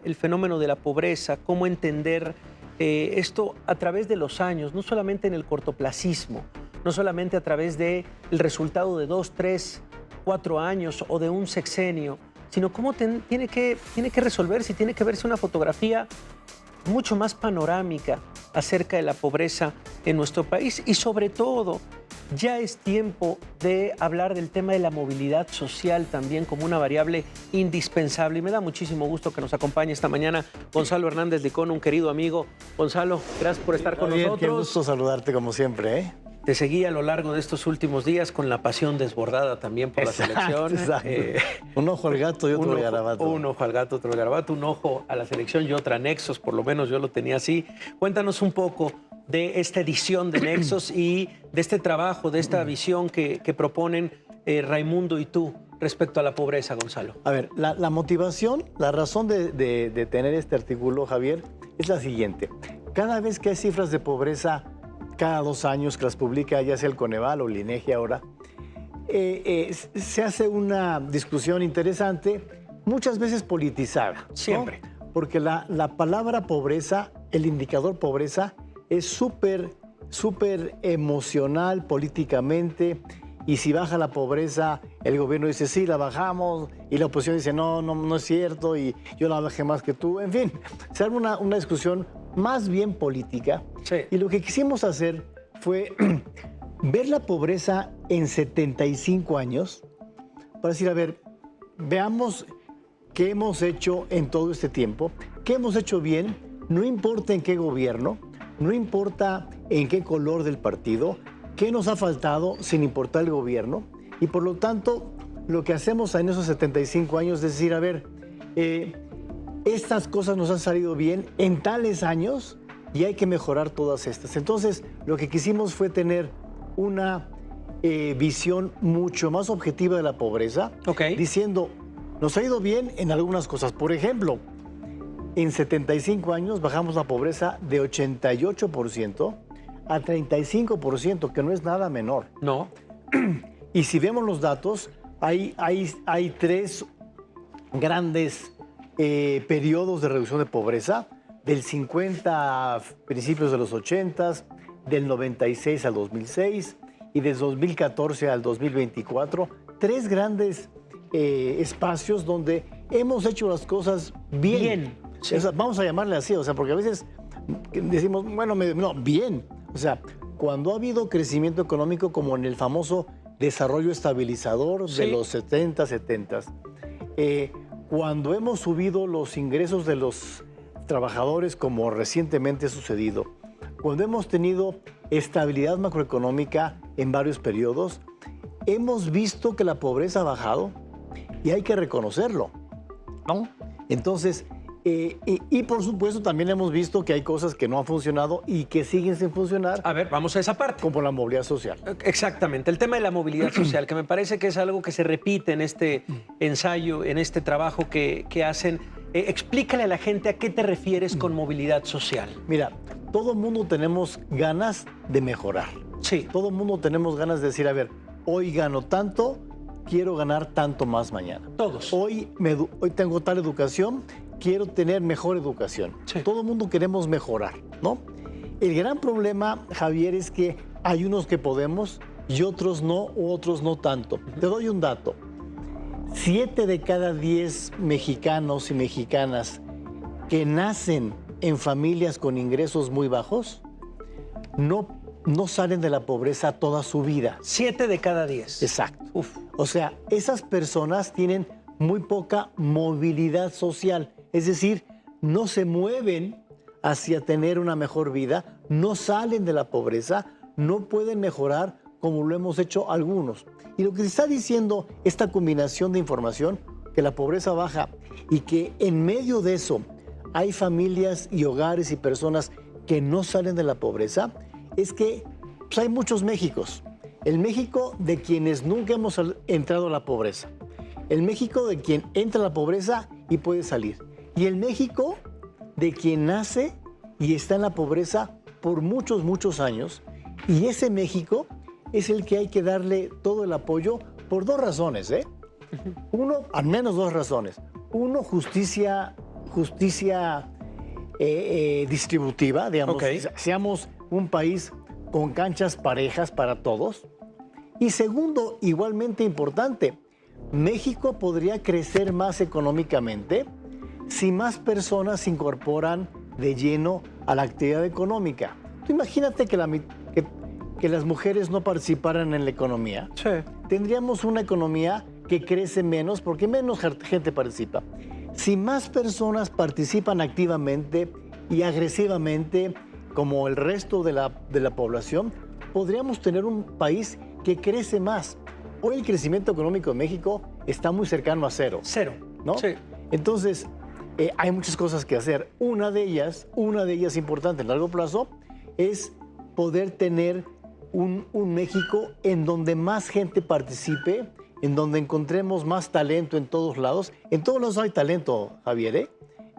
el fenómeno de la pobreza, cómo entender esto a través de los años, no solamente en el cortoplacismo, no solamente a través del resultado de 2, 3, 4 años o de un sexenio, sino cómo tiene que resolverse y tiene que verse una fotografía mucho más panorámica acerca de la pobreza en nuestro país. Y sobre todo, ya es tiempo de hablar del tema de la movilidad social también como una variable indispensable. Y me da muchísimo gusto que nos acompañe esta mañana Gonzalo Hernández Licón, un querido amigo. Gonzalo, gracias por estar con nosotros. Qué gusto saludarte como siempre, ¿eh? Te seguí a lo largo de estos últimos días con la pasión desbordada también por la selección. Exacto. Un ojo al gato y otro al garabato. Un ojo al gato, otro al garabato, un ojo a la selección y otro a Nexos, por lo menos yo lo tenía así. Cuéntanos un poco de esta edición de Nexos y de este trabajo, de esta visión que proponen Raimundo y tú respecto a la pobreza, Gonzalo. A ver, la motivación, la razón de tener este artículo, Javier, es la siguiente. Cada vez que hay cifras de pobreza, cada 2 años que las publica ya sea el Coneval o el INEGI ahora, se hace una discusión interesante, muchas veces politizada, ¿no? Siempre. Porque la palabra pobreza, el indicador pobreza, es súper emocional políticamente, y si baja la pobreza, el gobierno dice sí, la bajamos, y la oposición dice no es cierto, y yo la bajé más que tú. En fin, se arma una discusión más bien política. Sí. Y lo que quisimos hacer fue ver la pobreza en 75 años para decir, a ver, veamos qué hemos hecho en todo este tiempo, qué hemos hecho bien, no importa en qué gobierno, no importa en qué color del partido, qué nos ha faltado sin importar el gobierno. Y por lo tanto, lo que hacemos en esos 75 años es decir, a ver, estas cosas nos han salido bien en tales años y hay que mejorar todas estas. Entonces, lo que quisimos fue tener una visión mucho más objetiva de la pobreza, diciendo, nos ha ido bien en algunas cosas. Por ejemplo, en 75 años bajamos la pobreza de 88% a 35%, que no es nada menor. No. Y si vemos los datos, hay 3 grandes periodos de reducción de pobreza, del 50 a principios de los 80, del 96 al 2006 y del 2014 al 2024. 3 grandes espacios donde hemos hecho las cosas bien. Sí. O sea, vamos a llamarle así, o sea, porque a veces decimos, bueno, no, bien. O sea, cuando ha habido crecimiento económico como en el famoso desarrollo estabilizador de los 70, cuando hemos subido los ingresos de los trabajadores como recientemente ha sucedido, cuando hemos tenido estabilidad macroeconómica en varios periodos, hemos visto que la pobreza ha bajado y hay que reconocerlo, ¿no? Entonces, y por supuesto también hemos visto que hay cosas que no han funcionado y que siguen sin funcionar. A ver, vamos a esa parte. Como la movilidad social. Exactamente, el tema de la movilidad social, que me parece que es algo que se repite en este ensayo, en este trabajo que hacen. Explícale a la gente a qué te refieres con movilidad social. Mira, todo el mundo tenemos ganas de mejorar. Sí. Todo el mundo tenemos ganas de decir, a ver, hoy gano tanto, quiero ganar tanto más mañana. Todos. Hoy tengo tal educación, quiero tener mejor educación. Sí. Todo el mundo queremos mejorar, ¿no? El gran problema, Javier, es que hay unos que podemos y otros no, u otros no tanto. Te doy un dato. 7 de cada 10 mexicanos y mexicanas que nacen en familias con ingresos muy bajos no salen de la pobreza toda su vida. 7 de cada 10. Exacto. Uf. O sea, esas personas tienen muy poca movilidad social. Es decir, no se mueven hacia tener una mejor vida, no salen de la pobreza, no pueden mejorar como lo hemos hecho algunos. Y lo que se está diciendo, esta combinación de información, que la pobreza baja y que en medio de eso hay familias y hogares y personas que no salen de la pobreza, es que pues, hay muchos Méxicos. El México de quienes nunca hemos entrado a la pobreza. El México de quien entra a la pobreza y puede salir. Y el México de quien nace y está en la pobreza por muchos, muchos años. Y ese México es el que hay que darle todo el apoyo por 2 razones, ¿eh? Uno, al menos 2 razones. Uno, justicia justicia distributiva, digamos, Ok. seamos un país con canchas parejas para todos. Y segundo, igualmente importante, México podría crecer más económicamente si más personas se incorporan de lleno a la actividad económica. Tú imagínate que las mujeres no participaran en la economía. Sí. Tendríamos una economía que crece menos porque menos gente participa. Si más personas participan activamente y agresivamente, como el resto de la población, podríamos tener un país que crece más. Hoy el crecimiento económico de México está muy cercano a cero. Cero. ¿No? Sí. Entonces, hay muchas cosas que hacer. Una de ellas importante en largo plazo, es poder tener un México en donde más gente participe, en donde encontremos más talento en todos lados. En todos lados hay talento, Javier, ¿eh?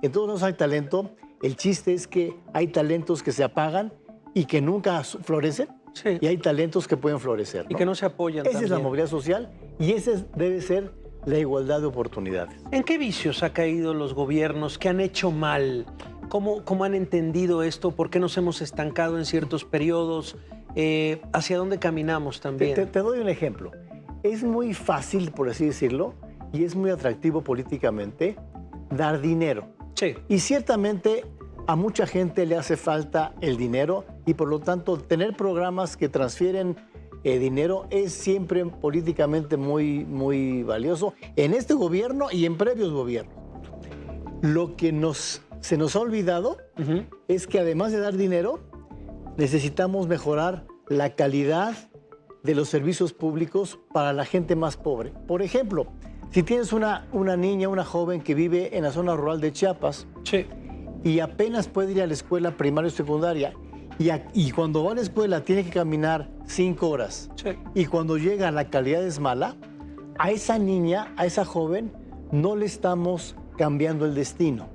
En todos lados hay talento. El chiste es que hay talentos que se apagan y que nunca florecen. Sí. Y hay talentos que pueden florecer, ¿no? Y que no se apoyan Esa es la también. movilidad social y esa debe ser la igualdad de oportunidades. ¿En qué vicios ha caído los gobiernos? ¿Qué han hecho mal? ¿Cómo han entendido esto? ¿Por qué nos hemos estancado en ciertos periodos? ¿Hacia dónde caminamos también? Te doy un ejemplo. Es muy fácil, por así decirlo, y es muy atractivo políticamente dar dinero. Sí. Y ciertamente a mucha gente le hace falta el dinero y por lo tanto tener programas que transfieren dinero es siempre políticamente muy, muy valioso en este gobierno y en previos gobiernos. Lo que se nos ha olvidado es que además de dar dinero, necesitamos mejorar la calidad de los servicios públicos para la gente más pobre. Por ejemplo, si tienes una niña, una joven que vive en la zona rural de Chiapas, Sí. y apenas puede ir a la escuela primaria o secundaria, y cuando va a la escuela tiene que caminar 5 horas, Sí. y cuando llega la calidad es mala, a esa niña, a esa joven, no le estamos cambiando el destino.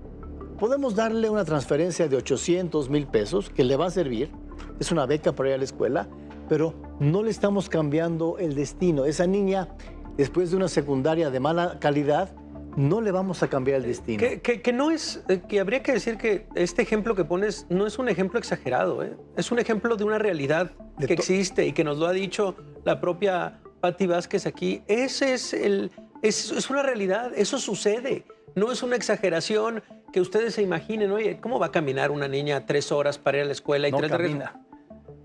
Podemos darle una transferencia de 800,000 pesos que le va a servir, es una beca para ir a la escuela, pero no le estamos cambiando el destino. Esa niña, después de una secundaria de mala calidad, no le vamos a cambiar el destino. Que no es, que habría que decir que este ejemplo que pones no es un ejemplo exagerado, ¿eh? Es un ejemplo de una realidad que existe y que nos lo ha dicho la propia Pati Vázquez aquí. Ese es una realidad, eso sucede. No es una exageración que ustedes se imaginen, oye, ¿cómo va a caminar una niña 3 horas para ir a la escuela y No 3 de regreso? camina.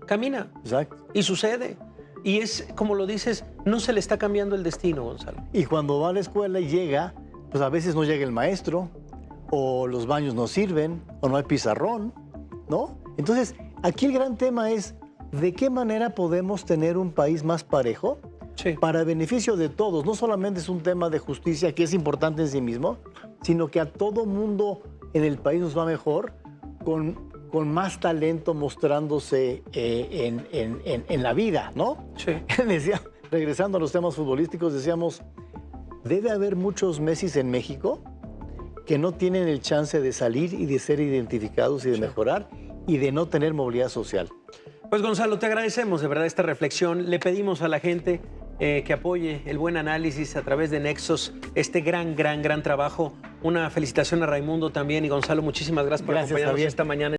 Camina. Exacto. Y sucede. Y es, como lo dices, no se le está cambiando el destino, Gonzalo. Y cuando va a la escuela y llega, pues a veces no llega el maestro, o los baños no sirven, o no hay pizarrón, ¿no? Entonces, aquí el gran tema es, ¿de qué manera podemos tener un país más parejo? Sí. Para beneficio de todos. No solamente es un tema de justicia, que es importante en sí mismo, sino que a todo mundo en el país nos va mejor, con más talento mostrándose en la vida, ¿no? Sí. Decía, regresando a los temas futbolísticos, decíamos, debe haber muchos Messis en México que no tienen el chance de salir y de ser identificados y de mejorar y de no tener movilidad social. Pues Gonzalo, te agradecemos de verdad esta reflexión. Le pedimos a la gente que apoye el buen análisis a través de Nexos, este gran trabajo. Una felicitación a Raimundo también y Gonzalo, muchísimas gracias por Gracias, acompañarnos Javier. esta mañana.